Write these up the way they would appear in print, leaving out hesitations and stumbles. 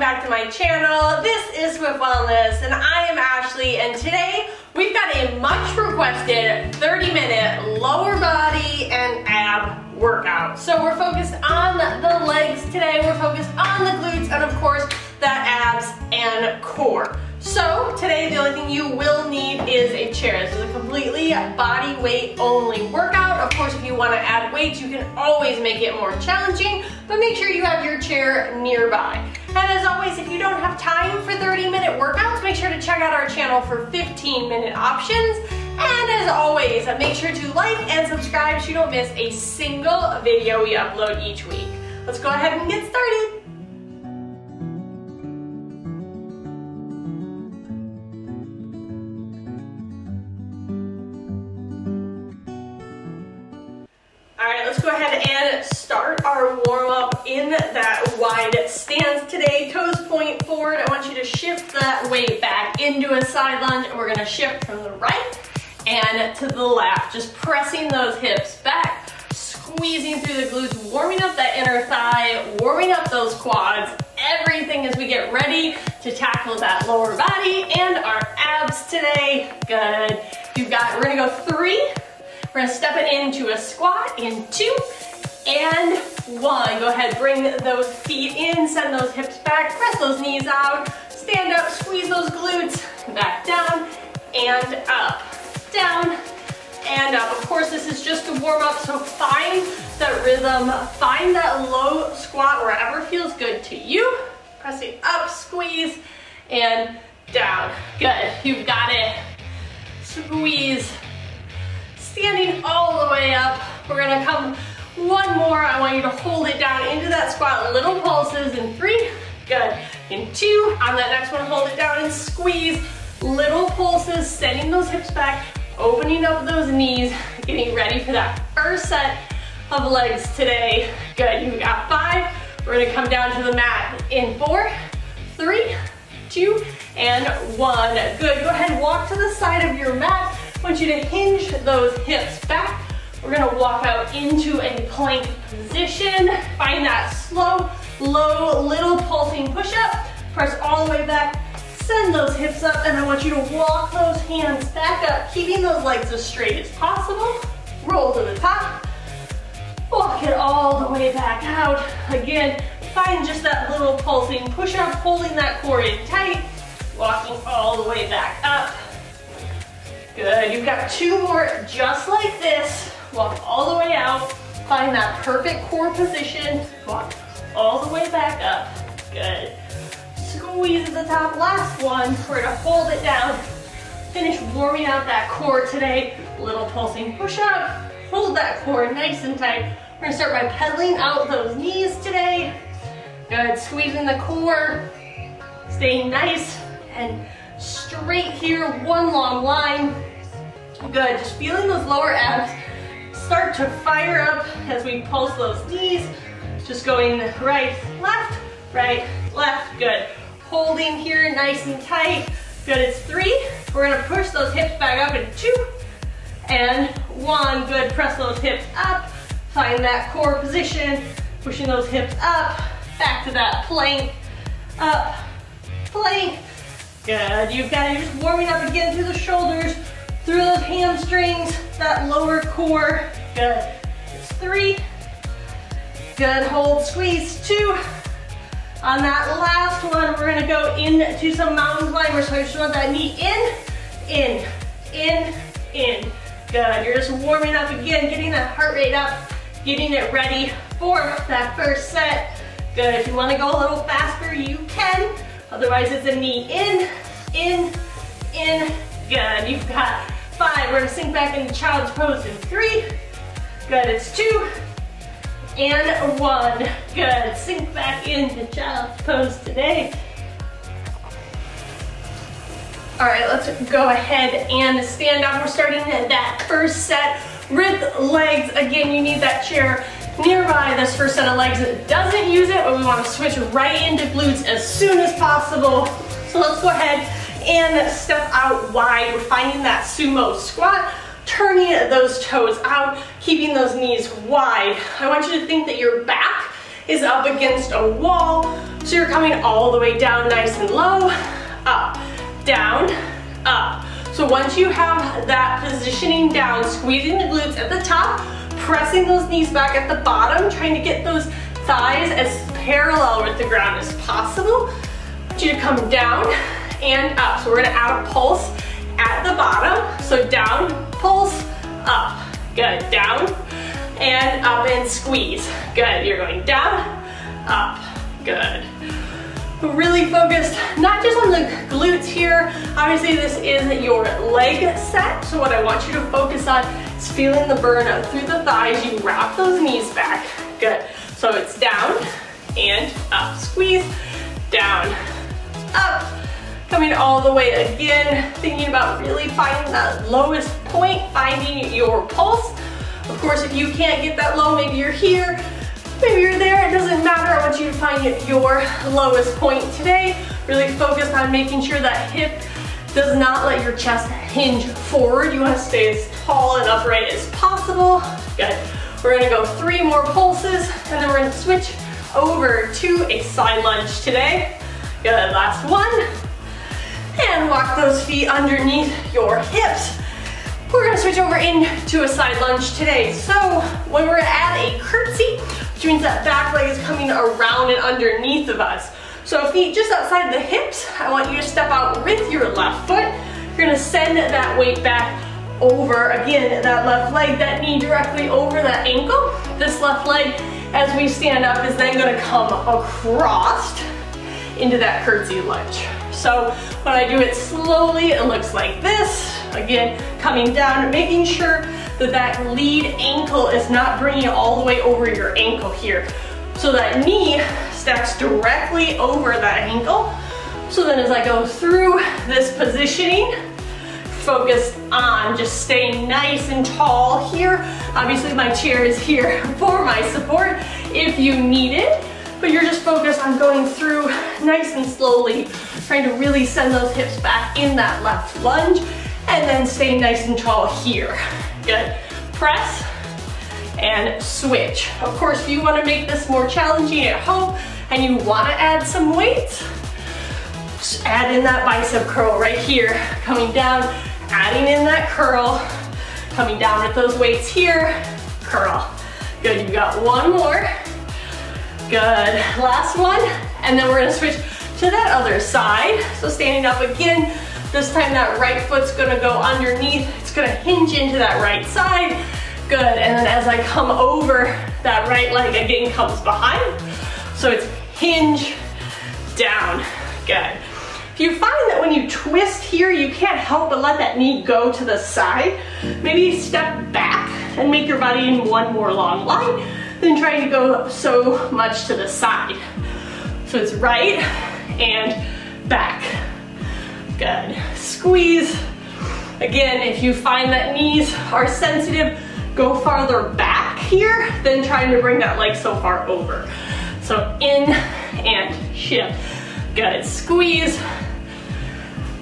back to my channel. This is Swift Wellness and I am Ashley, and today we've got a much requested 30-minute lower body and ab workout. So we're focused on the legs today, we're focused on the glutes, and of course the abs and core. So today the only thing you will need is a chair. This is a completely body weight only workout. Of course, if you want to add weights, you can always make it more challenging, but make sure you have your chair nearby. And as always, if you don't have time for 30-minute workouts, make sure to check out our channel for 15-minute options. And as always, make sure to like and subscribe so you don't miss a single video we upload each week. Let's go ahead and get started. Alright, let's go ahead and start our warm-up in that wide stance today. Toes point forward. I want you to shift that weight back into a side lunge, and we're going to shift from the right and to the left. Just pressing those hips back, squeezing through the glutes, warming up that inner thigh, warming up those quads, everything as we get ready to tackle that lower body and our abs today. Good. We're going to go 3. We're gonna step it into a squat in 2 and 1. Go ahead, bring those feet in, send those hips back, press those knees out, stand up, squeeze those glutes, back down and up, down and up. Of course, this is just a warm up, so find that rhythm, find that low squat wherever feels good to you. Pressing up, squeeze, and down. Good, you've got it. Squeeze. Standing all the way up. We're gonna come one more. I want you to hold it down into that squat. Little pulses in 3. Good. In 2. On that next one, hold it down and squeeze. Little pulses, sending those hips back, opening up those knees, getting ready for that first set of legs today. Good. You've got 5. We're gonna come down to the mat in 4, 3, 2, and 1. Good. Go ahead and walk to the side of your mat. I want you to hinge those hips back. We're gonna walk out into a plank position. Find that slow, low, little pulsing push-up. Press all the way back, send those hips up, and I want you to walk those hands back up, keeping those legs as straight as possible. Roll to the top, walk it all the way back out. Again, find just that little pulsing push-up, holding that core in tight, walking all the way back up. Good, you've got 2 more just like this. Walk all the way out, find that perfect core position, walk all the way back up. Good. Squeeze at the top, last one. We're gonna hold it down. Finish warming out that core today. Little pulsing push-up, hold that core nice and tight. We're gonna start by pedaling out those knees today. Good, squeezing the core, staying nice and straight here, one long line. Good, just feeling those lower abs start to fire up as we pulse those knees. Just going right, left, good. Holding here nice and tight. Good, it's 3. We're gonna push those hips back up in 2 and 1. Good, press those hips up. Find that core position, pushing those hips up, back to that plank, up, plank. Good, you've got it, just warming up again through the shoulders, through those hamstrings, that lower core. Good, it's 3. Good, hold, squeeze, 2. On that last one, we're gonna go into some mountain climbers. So I just want that knee in. Good, you're just warming up again, getting that heart rate up, getting it ready for that first set. Good, if you wanna go a little faster, you can. Otherwise, it's a knee in. Good, you've got 5. We're gonna sink back into child's pose in 3. Good, it's 2 and 1. Good, sink back into child's pose today. All right, let's go ahead and stand up. We're starting that first set with legs. Again, you need that chair nearby. This first set of legs doesn't use it, but we want to switch right into glutes as soon as possible. So let's go ahead and step out wide. We're finding that sumo squat, turning those toes out, keeping those knees wide. I want you to think that your back is up against a wall, So you're coming all the way down nice and low, up, down, up. So once you have that positioning down, squeezing the glutes at the top, pressing those knees back at the bottom, trying to get those thighs as parallel with the ground as possible. I want you to come down and up. So we're gonna add a pulse at the bottom. So down, pulse, up. Good, down and up and squeeze. Good, you're going down, up, good. Really focused, not just on the glutes here. Obviously this is your leg set. So what I want you to focus on is feeling the burn through the thighs. You wrap those knees back, good. So it's down and up, squeeze, down, up. Coming all the way again, thinking about really finding that lowest point, finding your pulse. Of course, if you can't get that low, maybe you're here, maybe you're there, it doesn't matter. I want you to find your lowest point today. Really focus on making sure that hip does not let your chest hinge forward. You want to stay as tall and upright as possible. Good. We're gonna go 3 more pulses, and then we're gonna switch over to a side lunge today. Good, last one. And walk those feet underneath your hips. We're gonna switch over into a side lunge today. So when we're gonna add a curtsy, which means that back leg is coming around and underneath of us. So feet just outside the hips, I want you to step out with your left foot. You're gonna send that weight back over, again, that left leg, that knee directly over that ankle. This left leg, as we stand up, is then gonna come across into that curtsy lunge. So when I do it slowly, it looks like this. Again, coming down, making sure that that lead ankle is not bringing it all the way over your ankle here. So that knee stacks directly over that ankle. So then as I go through this positioning, focus on just staying nice and tall here. Obviously my chair is here for my support if you need it. But you're just focused on going through nice and slowly, trying to really send those hips back in that left lunge, and then stay nice and tall here. Good. Press and switch. Of course, if you want to make this more challenging at home and you want to add some weights, just add in that bicep curl right here. Coming down, adding in that curl, coming down with those weights here, curl. Good, you got one more. Good, last one, and then we're gonna switch to that other side. So standing up again, this time that right foot's gonna go underneath, it's gonna hinge into that right side. Good, and then as I come over, that right leg again comes behind. So it's hinge, down, good. If you find that when you twist here, you can't help but let that knee go to the side, maybe step back and make your body in one more long line than trying to go so much to the side. So it's right and back. Good. Squeeze. Again, if you find that knees are sensitive, go farther back here than trying to bring that leg so far over. So in and shift. Good. Squeeze.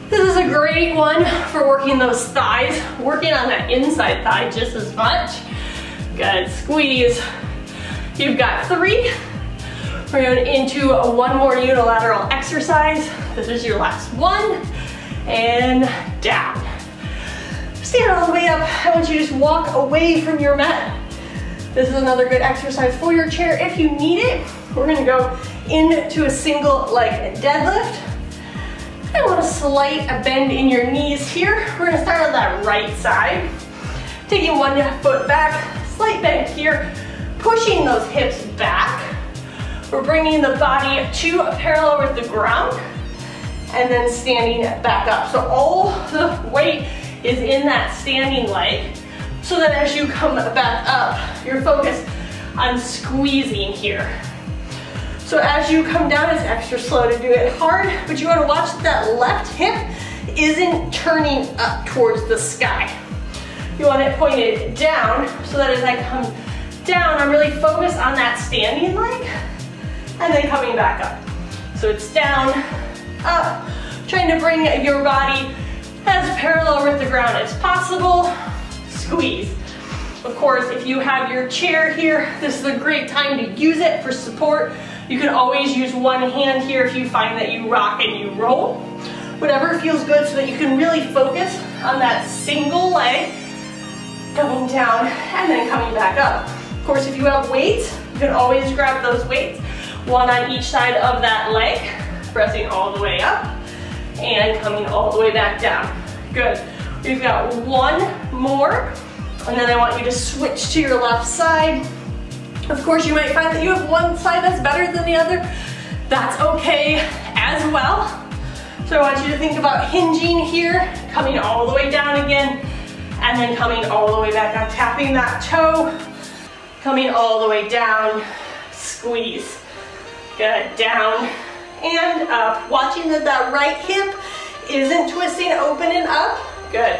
This is a great one for working those thighs, working on that inside thigh just as much. Good. Squeeze. You've got 3. We're going into one more unilateral exercise. This is your last one. And down. Stand all the way up. I want you to just walk away from your mat. This is another good exercise for your chair if you need it. We're going to go into a single leg deadlift. I want a slight bend in your knees here. We're going to start on that right side. Taking one foot back, slight bend here. Pushing those hips back. We're bringing the body to a parallel with the ground and then standing back up. So all the weight is in that standing leg so that as you come back up, you're focused on squeezing here. So as you come down, it's extra slow to do it hard, but you want to watch that left hip isn't turning up towards the sky. You want it pointed down so that as I come down, I'm really focused on that standing leg and then coming back up. So it's down, up, trying to bring your body as parallel with the ground as possible. Squeeze. Of course, if you have your chair here, this is a great time to use it for support. You can always use one hand here if you find that you rock and you roll. Whatever feels good so that you can really focus on that single leg coming down and then coming back up. Of course, if you have weights, you can always grab those weights, one on each side of that leg, pressing all the way up and coming all the way back down. Good. We've got one more, and then I want you to switch to your left side. Of course, you might find that you have one side that's better than the other. That's okay as well. So I want you to think about hinging here, coming all the way down again, and then coming all the way back up, tapping that toe, coming all the way down, squeeze. Good, down and up. Watching that that right hip isn't twisting open and up. Good.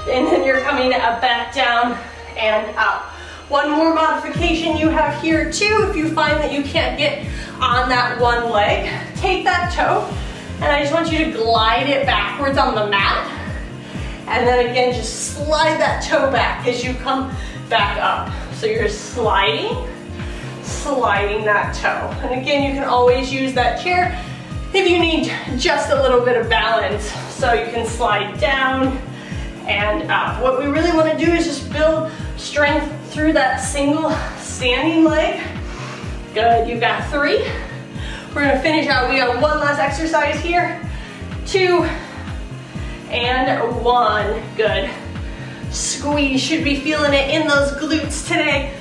And then you're coming back down and up. One more modification you have here too, if you find that you can't get on that one leg, take that toe, and I just want you to glide it backwards on the mat. And then again, just slide that toe back as you come back up. So you're sliding that toe. And again, you can always use that chair if you need just a little bit of balance. So you can slide down and up. What we really want to do is just build strength through that single standing leg. Good, you've got 3. We're gonna finish out, we got one last exercise here. 2 and 1, good. Squeeze, should be feeling it in those glutes today.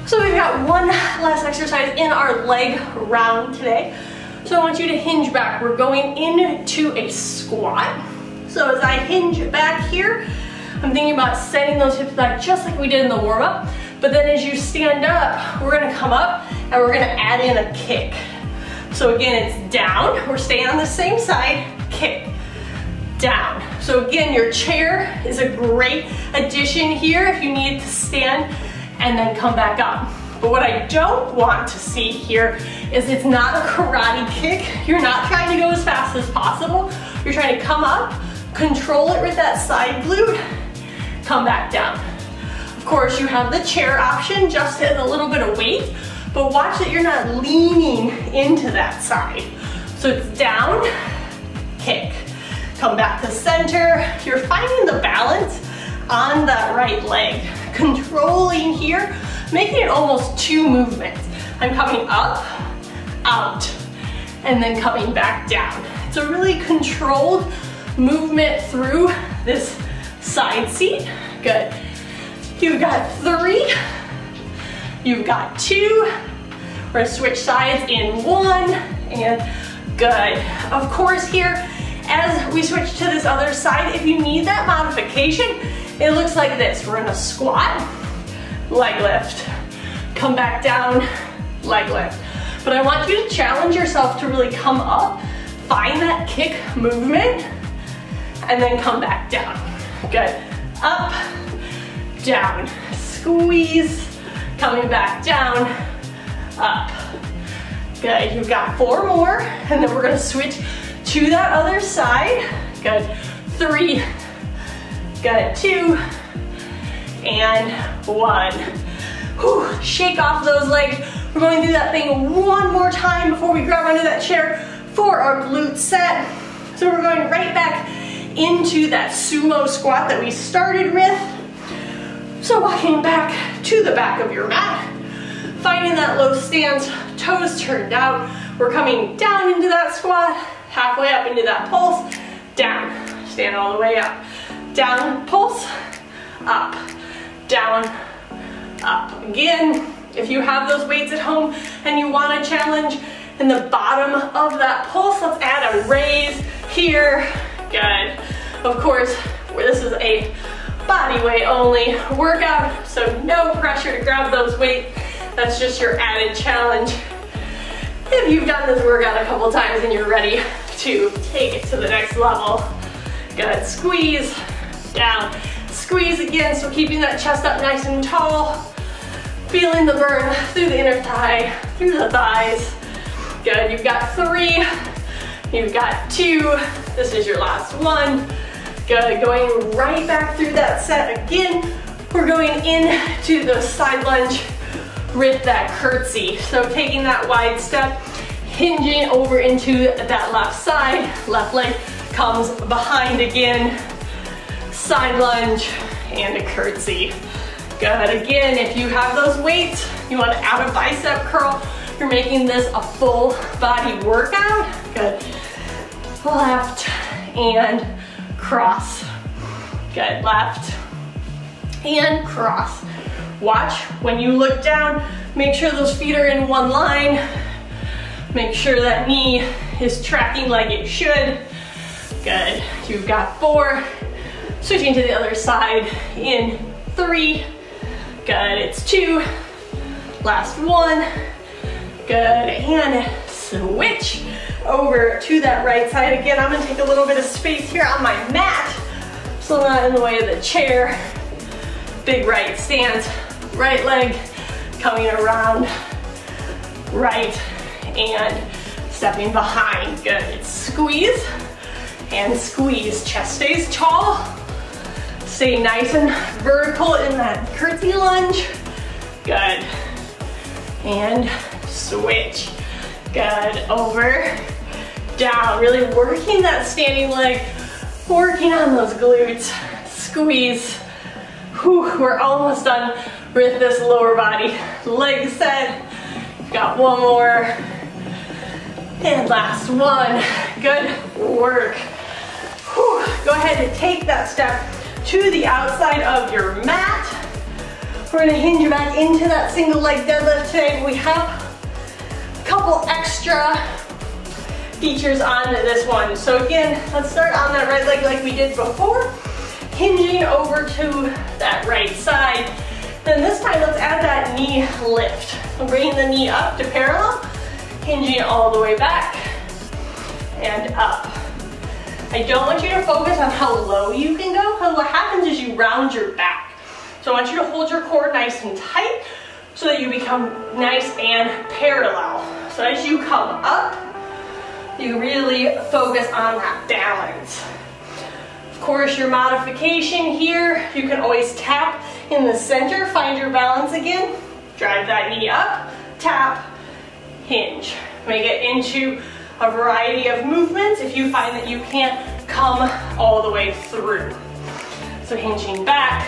So we've got one last exercise in our leg round today. So I want you to hinge back. We're going into a squat. So as I hinge back here, I'm thinking about setting those hips back just like we did in the warm-up. But then as you stand up, we're gonna come up and we're gonna add in a kick. So again, it's down. We're staying on the same side, kick, down. So again, your chair is a great addition here if you need to stand and then come back up. But what I don't want to see here is it's not a karate kick. You're not trying to go as fast as possible. You're trying to come up, control it with that side glute, come back down. Of course, you have the chair option, just as a little bit of weight, but watch that you're not leaning into that side. So it's down, kick, come back to center. You're finding the balance on that right leg, controlling here, making it almost 2 movements. I'm coming up, out, and then coming back down. It's a really controlled movement through this side seat. Good. You've got 3, you've got 2. We're gonna switch sides in 1, and good. Of course here, as we switch to this other side, if you need that modification, it looks like this. We're gonna squat, leg lift, come back down, leg lift. But I want you to challenge yourself to really come up, find that kick movement, and then come back down. Good. Up, down, squeeze, coming back down, up. Good, you've got 4 more, and then we're gonna switch to that other side. Good, 3, good, 2, and 1. Whew. Shake off those legs. We're going to do that thing one more time before we grab onto that chair for our glute set. So we're going right back into that sumo squat that we started with. So walking back to the back of your mat, finding that low stance, toes turned out. We're coming down into that squat, halfway up into that pulse, down, stand all the way up. Down, pulse, up, down, up. Again, if you have those weights at home and you want to challenge in the bottom of that pulse, let's add a raise here. Good. Of course, this is a body weight only workout, so no pressure to grab those weights. That's just your added challenge. If you've done this workout a couple times and you're ready to take it to the next level. Good, squeeze, down, squeeze again, so keeping that chest up nice and tall. Feeling the burn through the inner thigh, through the thighs. Good, you've got 3, you've got 2, this is your last one. Good, going right back through that set again. We're going into the side lunge with that curtsy. So taking that wide step hinging over into that left side. Left leg comes behind again. Side lunge and a curtsy. Good. Again, if you have those weights, you want to add a bicep curl. You're making this a full body workout. Good. Left and cross. Good. Left and cross. Watch when you look down, make sure those feet are in one line. Make sure that knee is tracking like it should. Good. You've got 4. Switching to the other side in 3. Good. It's 2. Last 1. Good. And switch over to that right side. Again, I'm gonna take a little bit of space here on my mat so I'm not in the way of the chair. Big right stance. Right leg coming around. Right and stepping behind. Good. It's squeeze and squeeze. Chest stays tall. Stay nice and vertical in that curtsy lunge. Good. And switch. Good. Over, down. Really working that standing leg. Working on those glutes. Squeeze. Whew, we're almost done with this lower body. Leg set. Got 1 more. And last one. Good work. Whew. Go ahead and take that step to the outside of your mat. We're gonna hinge back into that single leg deadlift today. We have a couple extra features on this one. So again, let's start on that right leg like we did before. Hinging over to that right side. Then this time, let's add that knee lift. We'll bring the knee up to parallel, hinging all the way back and up. I don't want you to focus on how low you can go, because what happens is you round your back. So I want you to hold your core nice and tight so that you become nice and parallel. So as you come up, you really focus on that balance. Of course, your modification here, you can always tap in the center, find your balance again, drive that knee up, tap, hinge. Make it into a variety of movements if you find that you can't come all the way through. So hinging back,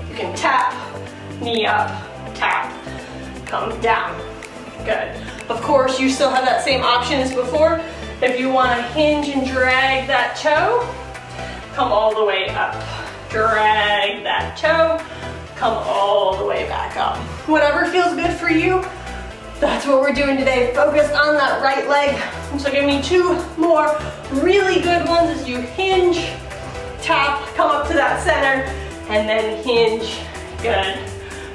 you can tap, knee up, tap, come down. Good. Of course, you still have that same option as before. If you want to hinge and drag that toe, come all the way up. Drag that toe, come all the way back up. Whatever feels good for you, that's what we're doing today. Focus on that right leg. So give me 2 more really good ones as you hinge, tap, come up to that center, and then hinge. Good.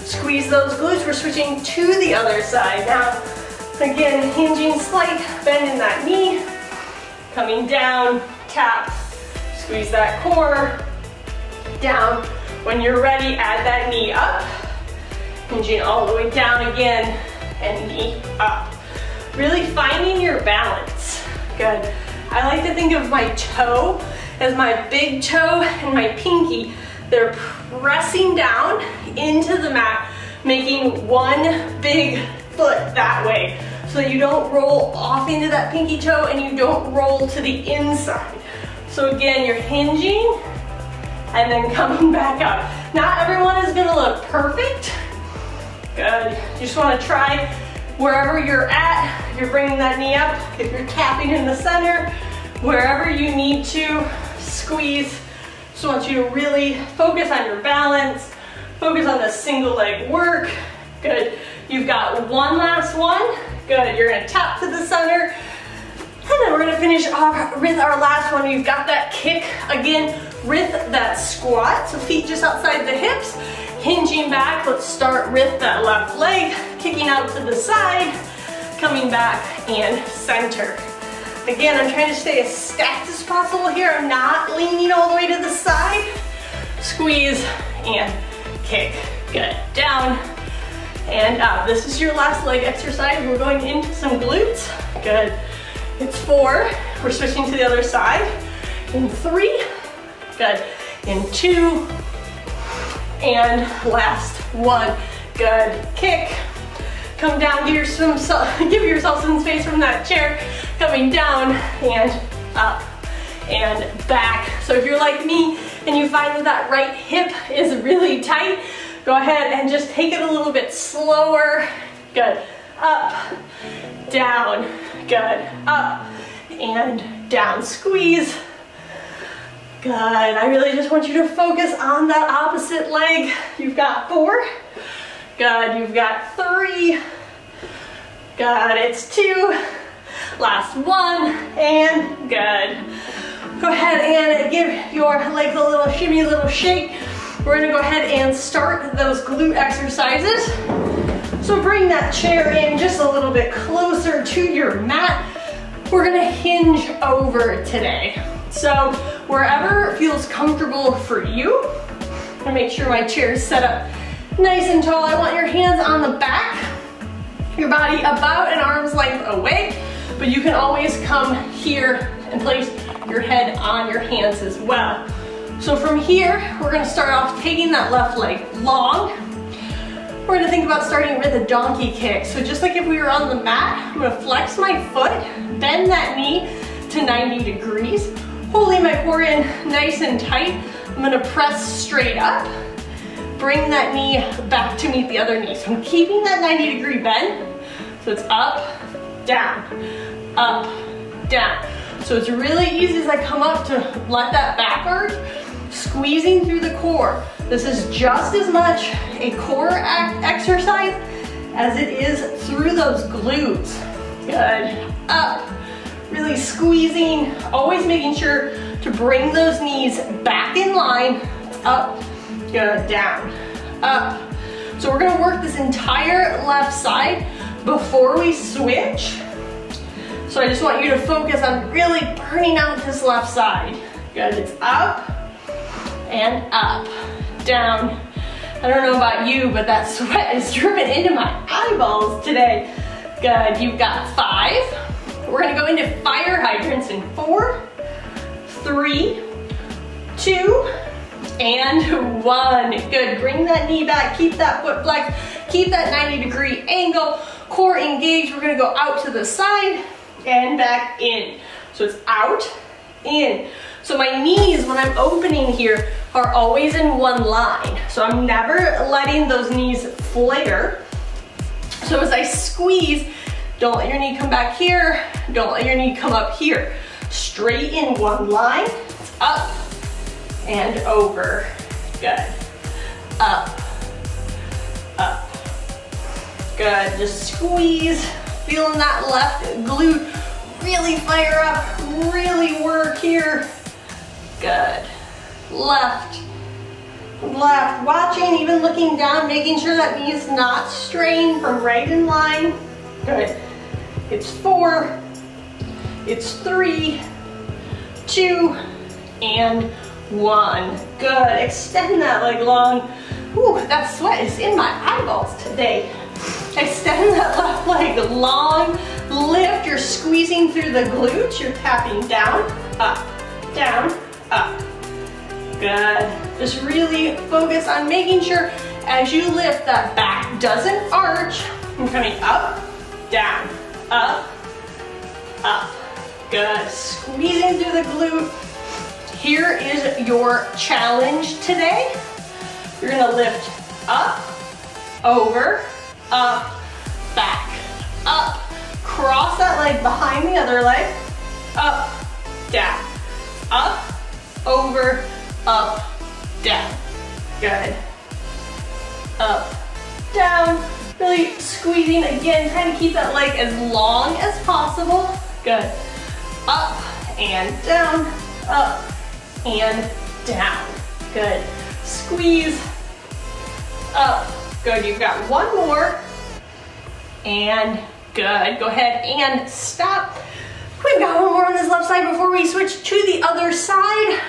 Squeeze those glutes. We're switching to the other side now. Again, hinging, slight bend in that knee, coming down, tap, squeeze that core, down. When you're ready, add that knee up, hinging all the way down again, and knee up. Really finding your balance. Good. I like to think of my toe as my big toe and my pinky. They're pressing down into the mat, making one big foot that way, so that you don't roll off into that pinky toe and you don't roll to the inside. So again, you're hinging and then coming back up. Not everyone is gonna look perfect. Good. You just wanna try wherever you're at. If you're bringing that knee up, if you're tapping in the center, wherever you need to, squeeze. Just want you to really focus on your balance, focus on the single leg work. Good. You've got 1 last one. Good. You're gonna tap to the center. And then we're gonna finish off with our last one. You've got that kick again with that squat. So feet just outside the hips, hinging back. Let's start with that left leg, kicking out to the side, coming back and center. Again, I'm trying to stay as stacked as possible here. I'm not leaning all the way to the side. Squeeze and kick. Good. Down and up. This is your last leg exercise. We're going into some glutes. Good. It's 4. We're switching to the other side. In 3. Good. In 2. And last 1. Good. Kick. Come down, give yourself some space from that chair. Coming down and up and back. So if you're like me and you find that right hip is really tight, go ahead and just take it a little bit slower. Good. Up, down. Good. Up and down. Squeeze. Good. I really just want you to focus on that opposite leg. You've got 4. Good. You've got 3. Good. It's 2. Last 1. And good. Go ahead and give your legs a little shimmy, a little shake. We're going to go ahead and start those glute exercises. So bring that chair in just a little bit closer to your mat. We're going to hinge over today. So wherever feels comfortable for you, I'm going to make sure my chair is set up nice and tall. I want your hands on the back, your body about an arm's length away, but you can always come here and place your head on your hands as well. So from here, we're going to start off taking that left leg long. We're going to think about starting with a donkey kick. So just like if we were on the mat, I'm going to flex my foot, bend that knee to 90 degrees, holding my core in nice and tight. I'm going to press straight up, bring that knee back to meet the other knee. So I'm keeping that 90-degree bend. So it's up, down, down. So it's really easy as I come up to let that back arch, squeezing through the core. This is just as much a core exercise as it is through those glutes. Good. Up. Really squeezing, always making sure to bring those knees back in line. Up, good, down, up. So we're gonna work this entire left side before we switch. So I just want you to focus on really burning out this left side. Good, it's up and up, down. I don't know about you, but that sweat is dripping into my eyeballs today. Good, you've got 5. We're gonna go into fire hydrants in 4, 3, 2, and 1. Good, bring that knee back, keep that foot flexed, keep that 90-degree angle, core engaged. We're gonna go out to the side and back in. So it's out, in. So my knees, when I'm opening here, are always in one line. So I'm never letting those knees flare. So as I squeeze, don't let your knee come back here. Don't let your knee come up here. Straight in one line. Up and over. Good. Up. Up. Good. Just squeeze. Feeling that left glute really fire up. Really work here. Good. Left. Left. Watching, even looking down, making sure that knee is not strained from right in line. Good. It's 4, it's 3, 2, and 1. Good, extend that leg long. Ooh, that sweat is in my eyeballs today. Extend that left leg long, lift, you're squeezing through the glutes, you're tapping down, up, up. Good, just really focus on making sure as you lift that back doesn't arch. I'm coming up, down, up. Good. Squeezing through the glute. Here is your challenge today. You're gonna lift up, over, up, back, up. Cross that leg behind the other leg. Up, down, up, over, up, down. Good. Up, down. Really squeezing again, trying to keep that leg as long as possible. Good. Up and down, up and down. Good. Squeeze, up. Good, you've got 1 more. And good, go ahead and stop. We've got 1 more on this left side before we switch to the other side.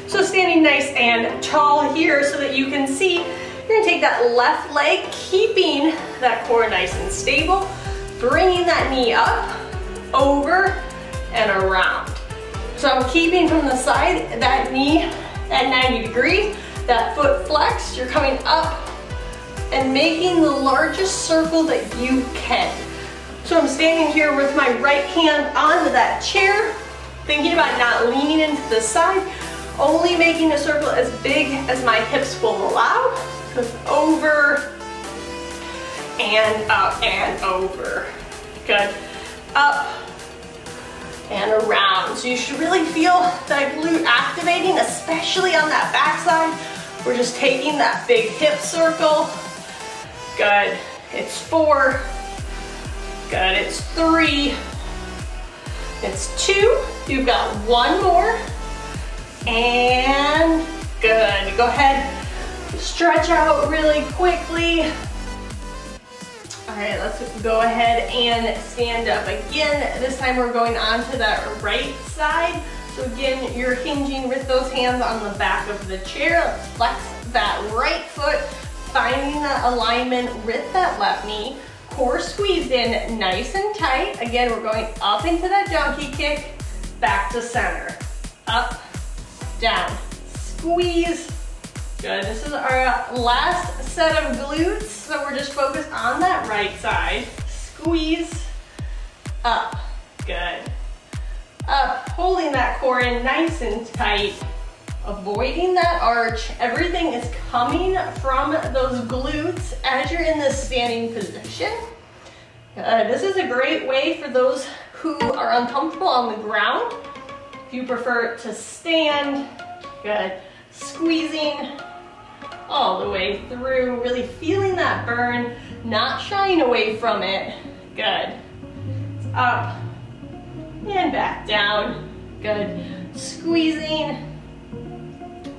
So standing nice and tall here so that you can see. You're gonna take that left leg, keeping that core nice and stable, bringing that knee up, over, and around. So I'm keeping from the side that knee at 90 degrees, that foot flexed, you're coming up, and making the largest circle that you can. So I'm standing here with my right hand on that chair, thinking about not leaning into the side, only making a circle as big as my hips will allow. So it's over and up and over. Good. Up and around. So you should really feel that glute activating, especially on that backside. We're just taking that big hip circle. Good. It's 4. Good. It's 3. It's 2. You've got 1 more. And good. Go ahead. Stretch out really quickly. All right, let's go ahead and stand up again. This time we're going on to that right side. So again, you're hinging with those hands on the back of the chair. Let's flex that right foot, finding that alignment with that left knee. Core squeezed in nice and tight. Again, we're going up into that donkey kick, back to center. Up, down, squeeze. Good, this is our last set of glutes, so we're just focused on that right side. Squeeze, up, good. Up, holding that core in nice and tight, avoiding that arch. Everything is coming from those glutes as you're in this standing position. This is a great way for those who are uncomfortable on the ground. If you prefer to stand, good. Squeezing all the way through, really feeling that burn, not shying away from it. Good. It's up and back down. Good. Squeezing,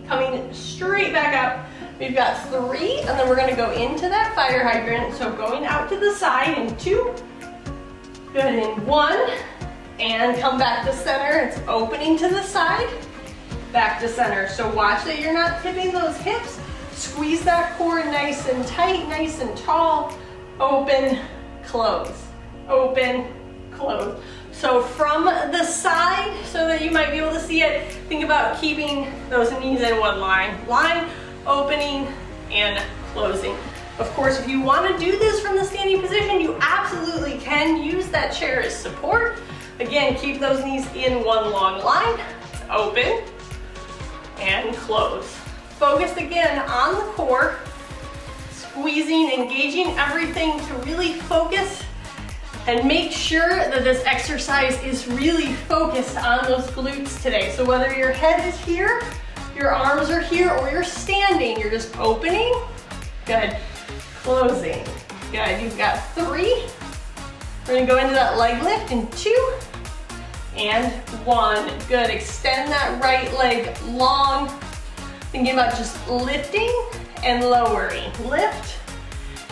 coming straight back up. We've got 3, and then we're gonna go into that fire hydrant. So going out to the side in 2. Good, in 1, and come back to center. It's opening to the side, back to center. So watch that you're not tipping those hips. Squeeze that core nice and tight, nice and tall. Open, close, open, close. So from the side, so that you might be able to see it, think about keeping those knees in one line. Line, opening, and closing. Of course, if you want to do this from the standing position, you absolutely can use that chair as support. Again, keep those knees in one long line. Open and close. Focused again on the core, squeezing, engaging everything to really focus and make sure that this exercise is really focused on those glutes today. So whether your head is here, your arms are here, or you're standing, you're just opening. Good. Closing. Good. You've got 3. We're gonna go into that leg lift in 2 and 1. Good. Extend that right leg long. Thinking about just lifting and lowering. Lift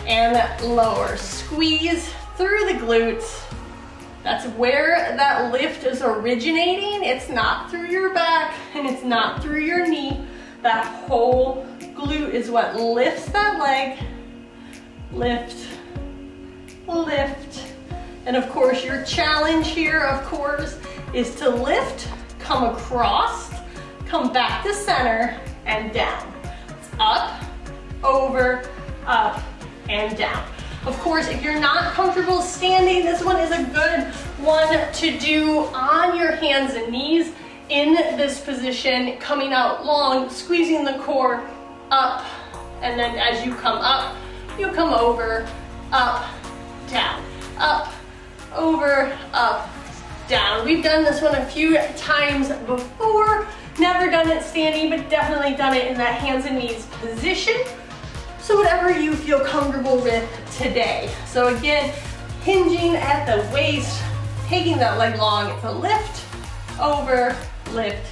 and lower. Squeeze through the glutes. That's where that lift is originating. It's not through your back and it's not through your knee. That whole glute is what lifts that leg. Lift, lift. And of course, your challenge here, of course, is to lift, come across, come back to center, and down. It's up, over, up, and down. Of course, if you're not comfortable standing, this one is a good one to do on your hands and knees in this position, coming out long, squeezing the core up, and then as you come up, you come over, up, down, up, over, up, down. We've done this one a few times before. Never done it standing, but definitely done it in that hands and knees position. So whatever you feel comfortable with today. So again, hinging at the waist, taking that leg long. It's a lift, over, lift,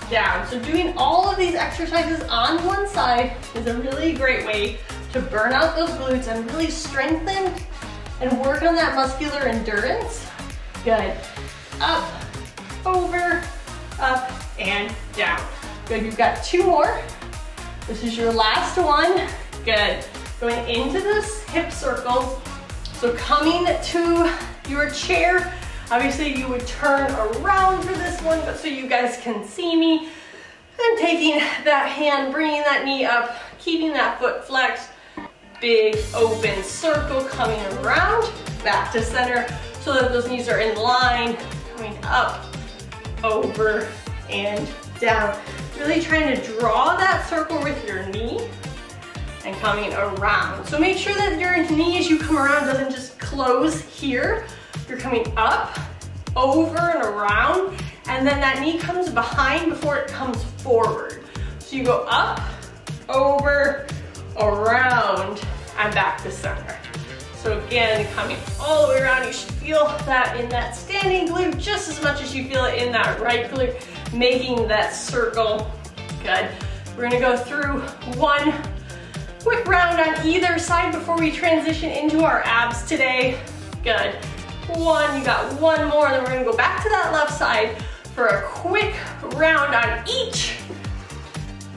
down. So doing all of these exercises on one side is a really great way to burn out those glutes and really strengthen and work on that muscular endurance. Good. Up, over, up, and down. Good, you've got 2 more. This is your last one. Good. Going into this hip circle. So coming to your chair, obviously you would turn around for this one, but so you guys can see me. And taking that hand, bringing that knee up, keeping that foot flexed, big open circle coming around, back to center, so that those knees are in line, coming up, over, and down. Really trying to draw that circle with your knee and coming around. So make sure that your knee as you come around doesn't just close here. You're coming up, over and around, and then that knee comes behind before it comes forward. So you go up, over, around, and back to center. So again, coming all the way around, you should feel that in that standing glute just as much as you feel it in that right glute, making that circle. Good. We're gonna go through one quick round on either side before we transition into our abs today. Good. One, you got one more, then we're gonna go back to that left side for a quick round on each.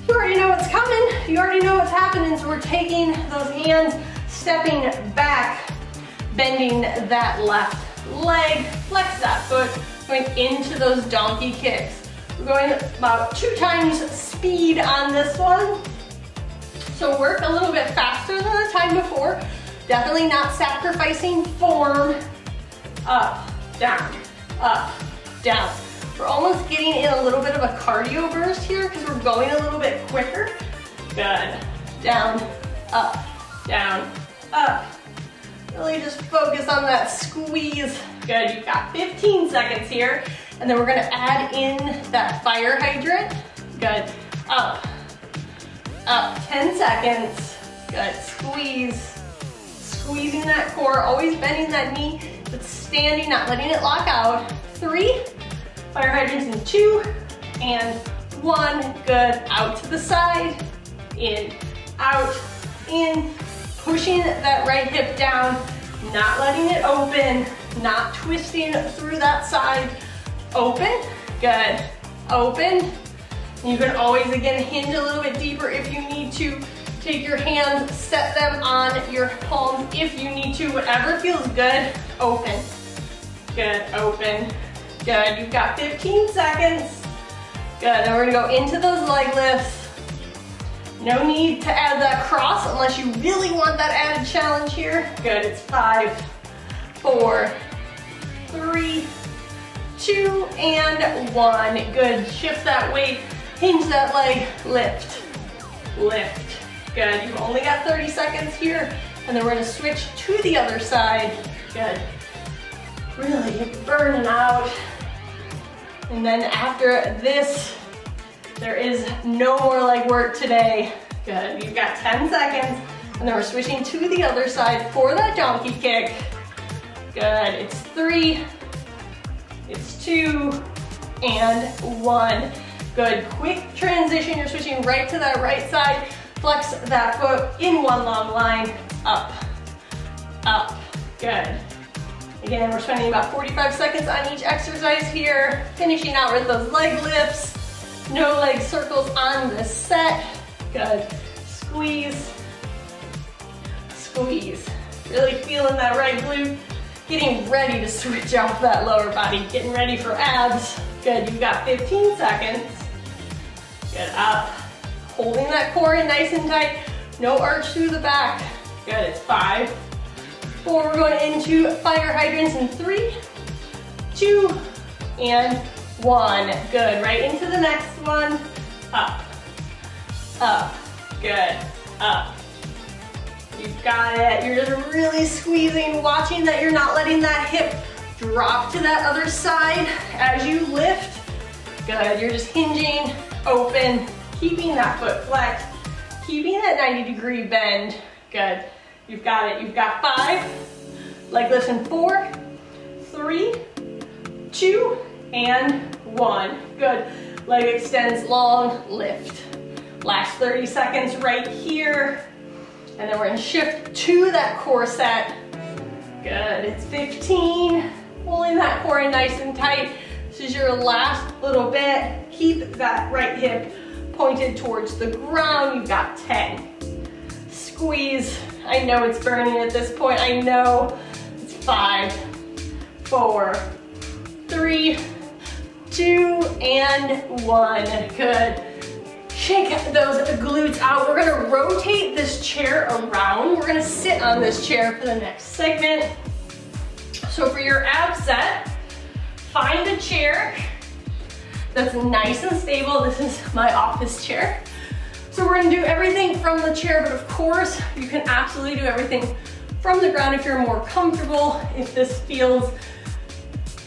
You already know what's coming. You already know what's happening. So we're taking those hands, stepping back, bending that left leg, flex that foot, going into those donkey kicks. We're going about 2 times speed on this one. So work a little bit faster than the time before. Definitely not sacrificing form. Up, down, up, down. We're almost getting in a little bit of a cardio burst here because we're going a little bit quicker. Good. Down, up, down, up. Really just focus on that squeeze. Good, you've got 15 seconds here. And then we're gonna add in that fire hydrant. Good, up, 10 seconds. Good, squeeze, squeezing that core, always bending that knee, but standing, not letting it lock out. 3, fire hydrants in 2, and 1. Good, out to the side, in, out, in, pushing that right hip down, not letting it open, not twisting through that side. Open, good, open. You can always, again, hinge a little bit deeper if you need to. Take your hands, set them on your palms if you need to, whatever feels good. Open, good, open, good. You've got 15 seconds. Good, then we're gonna go into those leg lifts. No need to add that cross unless you really want that added challenge here. Good, it's 5, 4, 3, 2, and 1. Good, shift that weight, hinge that leg, lift, lift. Good, you've only got 30 seconds here, and then we're gonna switch to the other side. Good, really burning out. And then after this, there is no more leg work today. Good, you've got 10 seconds, and then we're switching to the other side for that donkey kick. Good, it's 3, it's 2, and 1. Good, quick transition, you're switching right to that right side. Flex that foot in one long line, up, up, good. Again, we're spending about 45 seconds on each exercise here, finishing out with those leg lifts. No leg circles on this set. Good, squeeze, squeeze. Really feeling that right glute, getting ready to switch off that lower body, getting ready for abs. Good, you've got 15 seconds. Good, up. Holding that core in nice and tight. No arch through the back. Good, it's 5, 4. We're going into fire hydrants in 3, 2, and 1. Good, right into the next one. Up, up, good, up. You've got it. You're just really squeezing, watching that you're not letting that hip drop to that other side as you lift. Good, you're just hinging, open, keeping that foot flexed, keeping that 90-degree bend. Good, you've got it. You've got 5, leg lifts in 4, 3, 2, and 1. Good, leg extends long, lift. Last 30 seconds right here. And then we're gonna shift to that core set. Good, it's 15. Holding that core in nice and tight. This is your last little bit. Keep that right hip pointed towards the ground. You've got 10. Squeeze. I know it's burning at this point. I know. It's 5, 4, 3, 2, and 1. Good. shake those glutes out. We're gonna rotate this chair around. We're gonna sit on this chair for the next segment. So for your ab set, find a chair that's nice and stable. This is my office chair. So we're gonna do everything from the chair, but of course, you can absolutely do everything from the ground if you're more comfortable. If this feels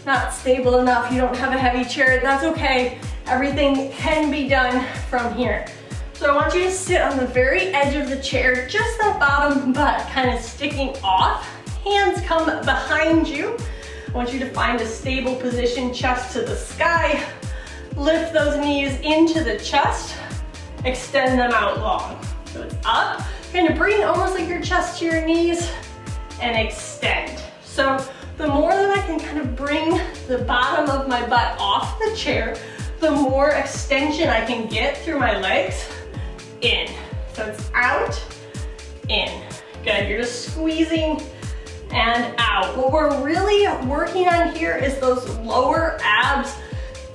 not stable enough, you don't have a heavy chair, that's okay. Everything can be done from here. So I want you to sit on the very edge of the chair, just that bottom butt kind of sticking off. Hands come behind you. I want you to find a stable position, chest to the sky. Lift those knees into the chest. Extend them out long. So it's up, kind of bring almost like your chest to your knees and extend. So the more that I can kind of bring the bottom of my butt off the chair, the more extension I can get through my legs, in. So it's out, in. Good, you're just squeezing and out. What we're really working on here is those lower abs,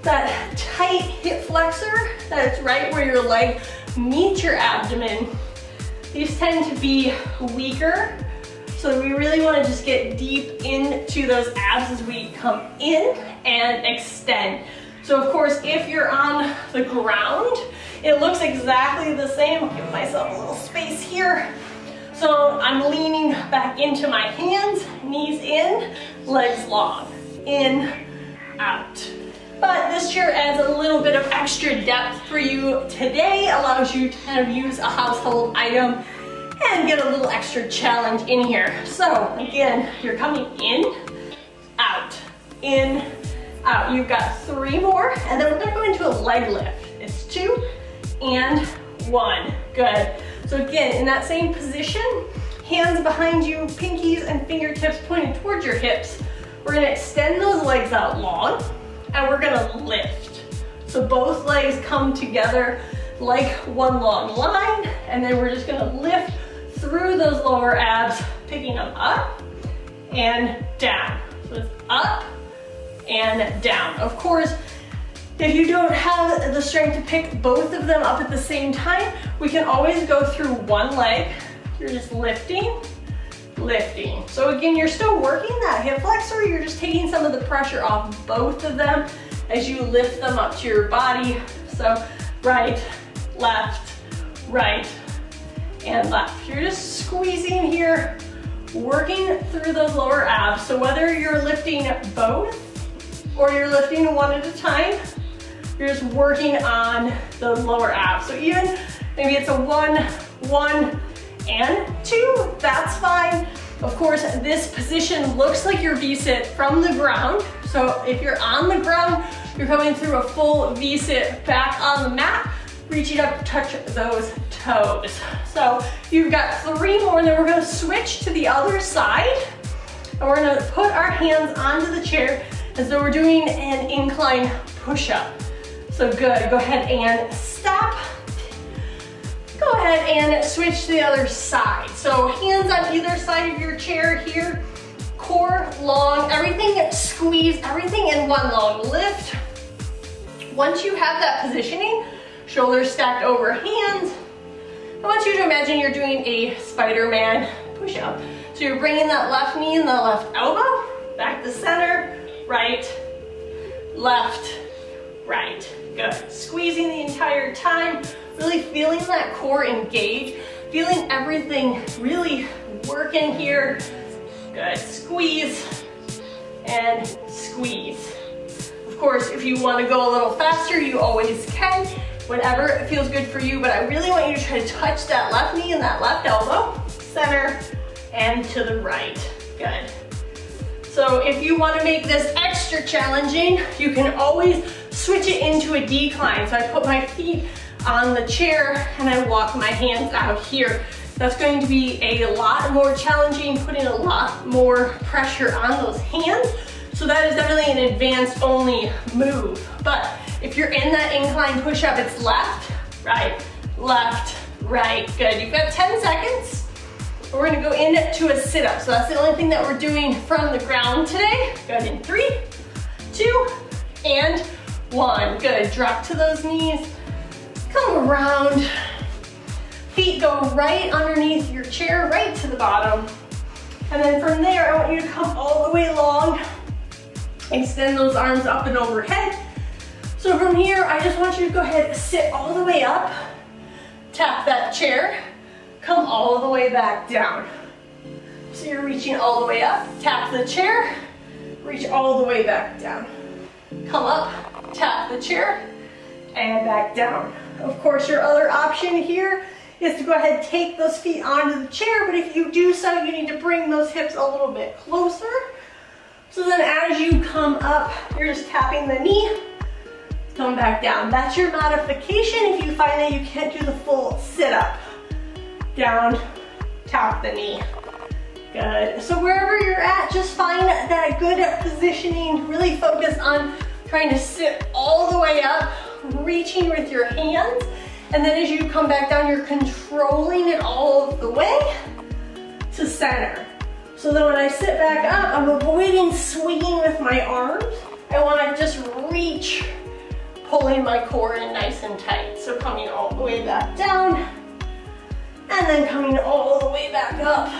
that tight hip flexor, that's right where your leg meets your abdomen. These tend to be weaker, so we really want to just get deep into those abs as we come in and extend. So of course, if you're on the ground, it looks exactly the same. I'll give myself a little space here. So I'm leaning back into my hands, knees in, legs long, in, out. But this chair adds a little bit of extra depth for you today, allows you to kind of use a household item and get a little extra challenge in here. So again, you're coming in, out, You've got 3 more, and then we're gonna go into a leg lift. It's 2 and 1, good. So again, in that same position, hands behind you, pinkies and fingertips pointing towards your hips. We're gonna extend those legs out long, and we're gonna lift. So both legs come together like one long line, and then we're just gonna lift through those lower abs, picking them up and down. So it's up and down. Of course, if you don't have the strength to pick both of them up at the same time, we can always go through one leg. You're just lifting, lifting. So again, you're still working that hip flexor, you're just taking some of the pressure off both of them as you lift them up to your body. So right, and left. You're just squeezing here, working through those lower abs. So whether you're lifting both or you're lifting one at a time, you're just working on the lower abs. So even maybe it's a 1, 1, and 2, that's fine. Of course, this position looks like your V-sit from the ground. So if you're on the ground, you're coming through a full V-sit back on the mat, reaching up to touch those toes. So you've got 3 more, and then we're gonna switch to the other side. And we're gonna put our hands onto the chair as though we're doing an incline push-up. So good, go ahead and stop. Go ahead and switch to the other side. So hands on either side of your chair here, core long, everything squeeze, everything in one long lift. Once you have that positioning, shoulders stacked over hands, I want you to imagine you're doing a Spiderman push-up. So you're bringing that left knee and the left elbow back to center, right, left, right. Good. Squeezing the entire time, really feeling that core engage, feeling everything really working here. Good. Squeeze and squeeze. Of course, if you want to go a little faster, you always can, whatever feels good for you, but I really want you to try to touch that left knee and that left elbow, center and to the right. Good. So if you want to make this extra challenging, you can always switch it into a decline. So I put my feet on the chair and I walk my hands out here. That's going to be a lot more challenging, putting a lot more pressure on those hands. So that is definitely an advanced only move. But if you're in that incline push-up, it's left, right. Good. You've got 10 seconds. We're gonna go into a sit-up. So that's the only thing that we're doing from the ground today. Good, in 3, 2, and 1. Good, drop to those knees. Come around. Feet go right underneath your chair, right to the bottom. And then from there, I want you to come all the way long. Extend those arms up and overhead. So from here, I just want you to go ahead and sit all the way up. Tap that chair. Come all the way back down. So you're reaching all the way up. Tap the chair. Reach all the way back down. Come up, tap the chair, and back down. Of course, your other option here is to go ahead and take those feet onto the chair, but if you do so, you need to bring those hips a little bit closer. So then as you come up, you're just tapping the knee, come back down. That's your modification if you find that you can't do the full sit-up. Down, tap the knee. Good. So wherever you're at, just find that good positioning. Really focus on trying to sit all the way up, reaching with your hands. And then as you come back down, you're controlling it all of the way to center. So then when I sit back up, I'm avoiding swinging with my arms. I want to just reach, pulling my core in nice and tight. So coming all the way back down, and then coming all the way back up.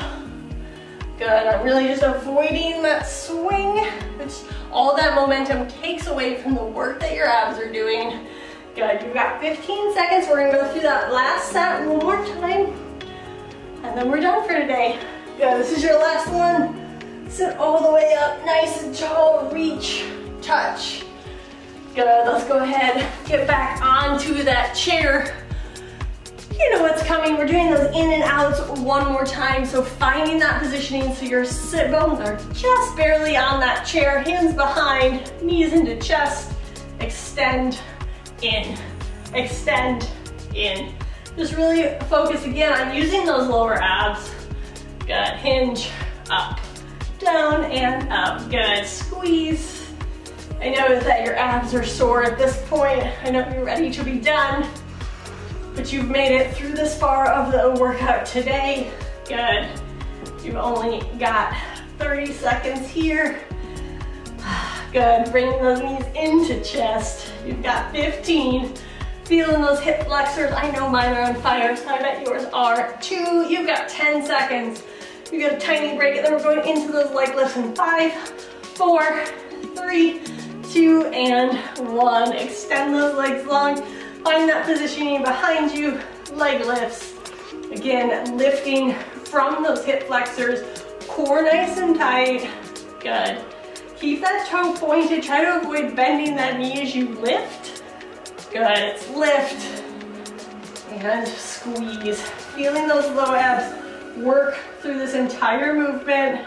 Good, I'm really just avoiding that swing, which all that momentum takes away from the work that your abs are doing. Good, you've got 15 seconds. We're gonna go through that last set one more time, and then we're done for today. Good, this is your last one. Sit all the way up, nice and tall, reach, touch. Good, let's go ahead, get back onto that chair. You know what's coming. We're doing those in and outs one more time. So finding that positioning so your sit bones are just barely on that chair, hands behind, knees into chest, extend in, extend in. Just really focus again on using those lower abs. Good, hinge, up, down and up. Good, squeeze. I know that your abs are sore at this point. I know you're ready to be done. But you've made it through this far of the workout today. Good. You've only got 30 seconds here. Good. Bringing those knees into chest. You've got 15. Feeling those hip flexors. I know mine are on fire, so I bet yours are too. You've got 10 seconds. You get a tiny break, and then we're going into those leg lifts in 5, 4, 3, 2, and 1. Extend those legs long. Find that positioning behind you, leg lifts. Again, lifting from those hip flexors, core nice and tight. Good. Keep that toe pointed. Try to avoid bending that knee as you lift. Good, it's lift and squeeze. Feeling those low abs work through this entire movement.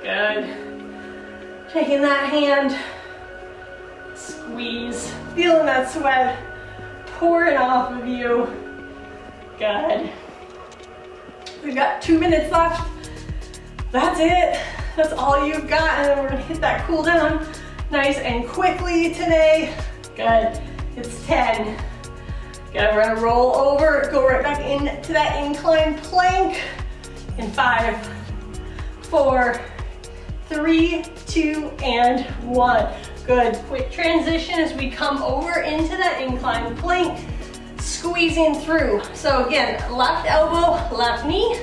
Good. Taking that hand, squeeze. Feeling that sweat pouring off of you. Good. We've got 2 minutes left. That's it. That's all you've got, and then we're gonna hit that cool down nice and quickly today. Good. It's 10. Good. We're gonna roll over, go right back into that incline plank in 5, 4, 3, 2, and 1. Good, quick transition as we come over into that incline plank, squeezing through. So again, left elbow, left knee,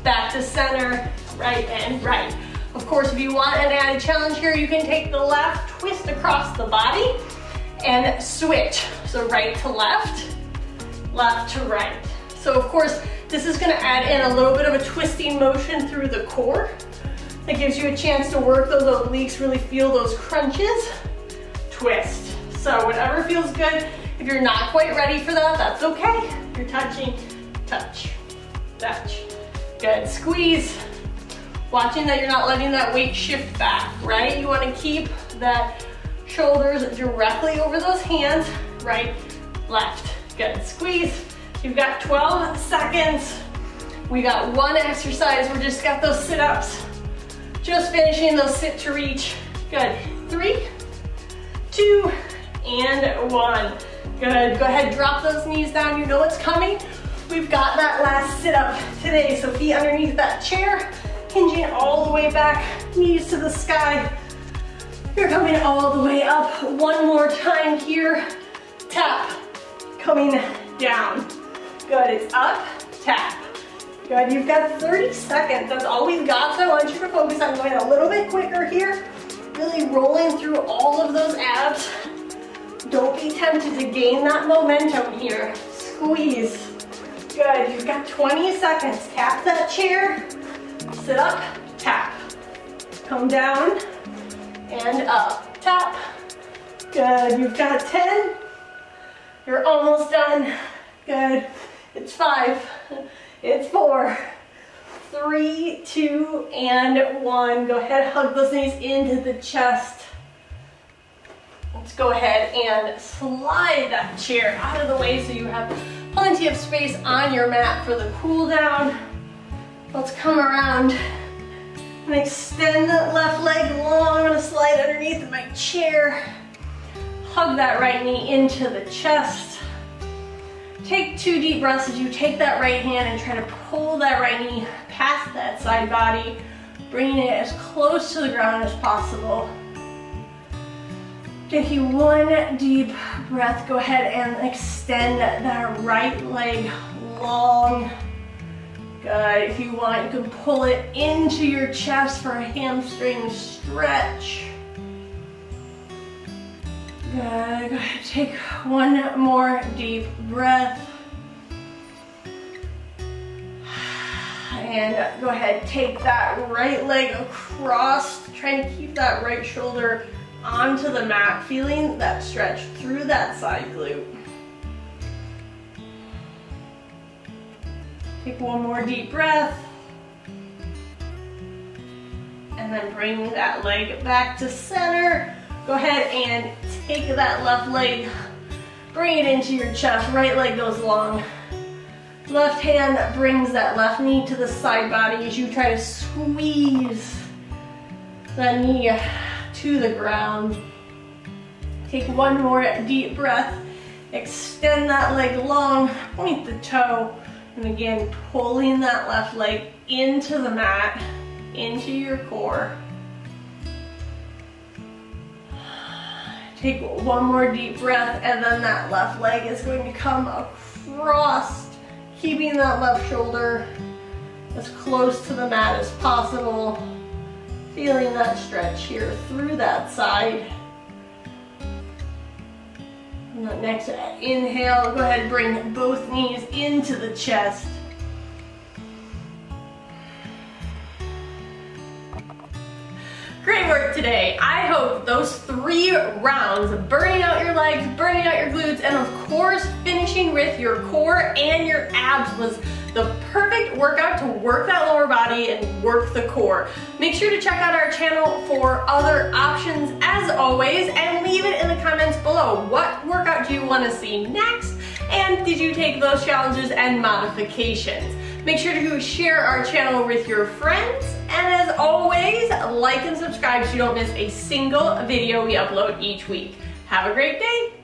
back to center, right and right. Of course, if you want an added challenge here, you can take the left, twist across the body, and switch. So right to left, left to right. So of course, this is gonna add in a little bit of a twisting motion through the core. That gives you a chance to work those obliques, really feel those crunches. Twist. So whatever feels good. If you're not quite ready for that, that's okay. You're touching, touch, touch. Good, squeeze. Watching that you're not letting that weight shift back, right? You wanna keep that shoulders directly over those hands, right, left. Good, squeeze. You've got 12 seconds. We got one exercise. We just got those sit-ups. Just finishing those sit to reach. Good. 3, 2, and 1. Good. Go ahead, drop those knees down. You know what's coming. We've got that last sit up today. So feet underneath that chair, hinging all the way back, knees to the sky. You're coming all the way up. One more time here. Tap. coming down. Good, it's up, tap. Good, you've got 30 seconds. That's all we've got, so I want you to focus on going a little bit quicker here. Really rolling through all of those abs. Don't be tempted to gain that momentum here. Squeeze. Good, you've got 20 seconds. Tap that chair, sit up, tap. Come down and up, tap. Good, you've got 10. You're almost done. Good, it's 5, it's 4, 3, 2, and 1. Go ahead, hug those knees into the chest. Let's go ahead and slide that chair out of the way so you have plenty of space on your mat for the cool down. Let's come around and extend that left leg long. I'm gonna slide underneath my chair. Hug that right knee into the chest. Take 2 deep breaths as you take that right hand and try to pull that right knee past that side body, bringing it as close to the ground as possible. Taking 1 deep breath, go ahead and extend that right leg long. Good, if you want, you can pull it into your chest for a hamstring stretch. Good, go ahead, take 1 more deep breath. And go ahead, take that right leg across, trying to keep that right shoulder onto the mat, feeling that stretch through that side glute. Take 1 more deep breath. And then bring that leg back to center. Go ahead and take that left leg, bring it into your chest. Right leg goes long. Left hand brings that left knee to the side body as you try to squeeze that knee to the ground. Take 1 more deep breath. Extend that leg long, point the toe, and again, pulling that left leg into the mat, into your core. Take 1 more deep breath, and then that left leg is going to come across, keeping that left shoulder as close to the mat as possible. Feeling that stretch here through that side. And the next inhale, go ahead and bring both knees into the chest. Great work today. I hope those 3 rounds, burning out your legs, burning out your glutes, and of course finishing with your core and your abs was the perfect workout to work that lower body and work the core. Make sure to check out our channel for other options as always, and leave it in the comments below. What workout do you want to see next? And did you take those challenges and modifications? Make sure to share our channel with your friends, and as always, like and subscribe so you don't miss a single video we upload each week. Have a great day.